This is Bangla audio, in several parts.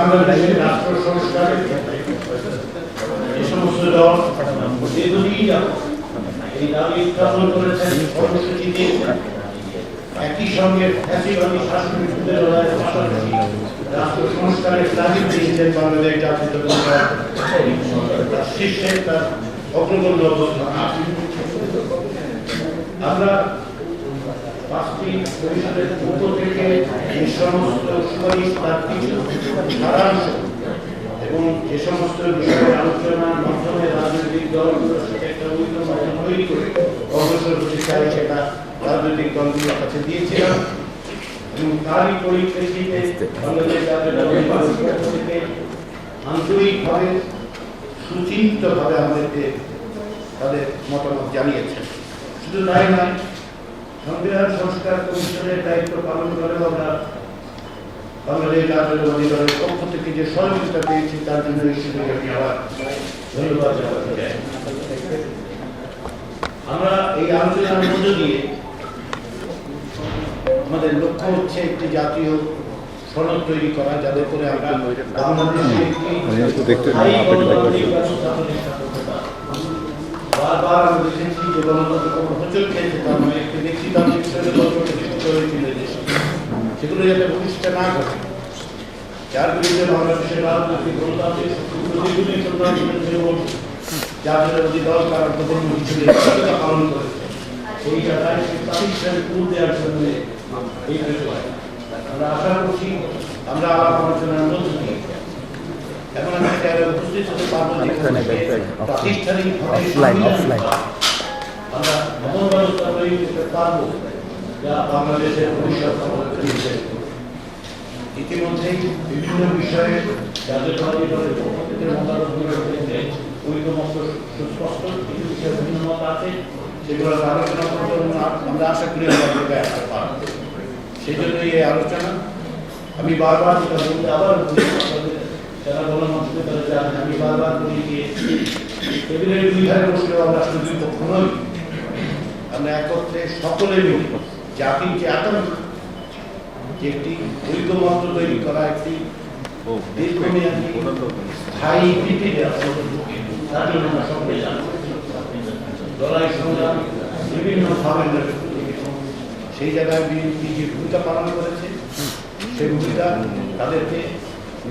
বাংলাদেশের রাষ্ট্র সংস্কারের যে সমস্ত দল দীর্ঘদিন এই দাবি উত্থাপন করেছেন, কর্মসূচি দিয়েছেন, একই সঙ্গে ফ্যাসিবাদী শাসন বিরুদ্ধে লড়াইয়ের পাশাপাশি রাষ্ট্র সংস্কারের তাগিদ দিয়েছেন বাংলাদেশ জাতীয়তাবাদী দল তার শীর্ষে তার অগ্রগণ্য অবস্থান আছে। আমরা পাঁচটি পরিষদের পক্ষ থেকে এই সমস্ত সুপারিশ তার কিছু সারাংশ এবং যে সমস্ত বিষয়ে আলোচনার মাধ্যমে রাজনৈতিক দলগুলোর সাথে একটা ঐক্যমত্য তৈরি করে অগ্রসর হতে চাই সেটা রাজনৈতিক দলগুলোর কাছে দিয়েছিলাম এবং তারই পরিপ্রেক্ষিতে বাংলাদেশ জাতীয়তাবাদী দলের পক্ষ থেকে আন্তরিকভাবে সুচিন্তিতভাবে আমাদেরকে তাদের মতামত জানিয়েছেন। শুধু তাই নয়, সংবিধান সংস্কার কমিশনের দায়িত্ব পালন করেও আমরা বাংলাদেশ জাতীয়তাবাদী দলের পক্ষ থেকে যে সহযোগিতা পেয়েছি তার জন্য এই সুযোগে আমি আবার ধন্যবাদ জানাতে চাই। আমরা এই আলোচনার মধ্য দিয়ে আমাদের লক্ষ্য হচ্ছে একটি জাতীয় সনদ তৈরি করা, যাতে করে আমরা বাংলাদেশে বারবার আমরা দেখেছি যে গণতন্ত্র হোঁচট খেয়েছে, তার মানে একটি ব্যক্তিতান্ত্রিক সেগুলো যাতে প্রতিষ্ঠা না ঘটে, যার বিরুদ্ধে বাংলাদেশের রাজনৈতিক গণতান্ত্রিক জাতীয়তাবাদী দল তারা প্রধান হিসেবে পালন করেছে, সেই জায়গায় দেওয়ার জন্য এই আমরা আশা করছি আমরা আলাপ আলোচনার মধ্য দিয়ে এখন আমরা জায়গায় উপস্থিত হতে পারবো প্রাতিষ্ঠানিকভাবে আমরা এমন ব্যবস্থা তৈরি করতে পারবো যা বাংলাদেশের ভবিষ্যৎ ইতিমধ্যেই বিভিন্ন বিষয়ে জাতীয়তাবাদী দলের পক্ষ থেকে মতামতগুলোর ক্ষেত্রে ঐক্যমত্য সুস্পষ্ট, কিছু বিষয়ে ভিন্ন মত আছে, সেগুলো আলোচনা করতে আমরা আশা করি আমরা আসতে পারব। সেই জন্যই এই আলোচনা। আমি বারবার যেটা বলতে আবার যারা গণমাধ্যমে তারা জানেন, আমি বারবার বলি যে টেবিলের দুই ধারে বসলেও আমরা শুধু দুই পক্ষ নই, আমরা একত্রে সকলে মিলে জাতির যে আকাঙ্ক্ষা যে একটি ঐক্যমত্য তৈরি করা, একটি দীর্ঘমেয়াদী স্থায়ী ভিত্তিতে তার জন্য আমরা সকলে জানবো লড়াই সংগ্রাম বিভিন্ন ভাবে সেই জায়গায় বিএনপি যে ভূমিকা পালন করেছে সেই ভূমিকা তাদেরকে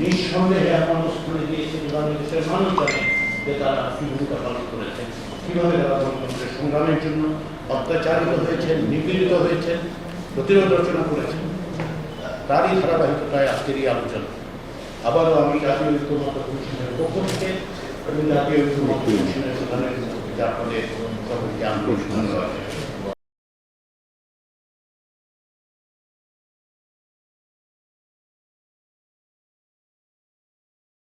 নিঃসন্দেহে এমন স্থানে দিয়েছে বাংলাদেশের মানুষ জানে যে তারা কি ভূমিকা পালন করেছে, কিভাবে তারা গণতন্ত্রের সংগ্রামের জন্য অত্যাচারিত হয়েছেন, নিপীড়িত হয়েছেন, প্রতিরোধ রচনা করেছেন। তারই ধারাবাহিকতায় আজকের এই আলোচনা। আবারও আমি জাতীয় ঐক্যমত্য কমিশনের পক্ষ থেকে এবং জাতীয় ঐক্যমত্য কমিশনের প্রধানের আপনাদের সকলকে আন্তরিক ধন্যবাদ।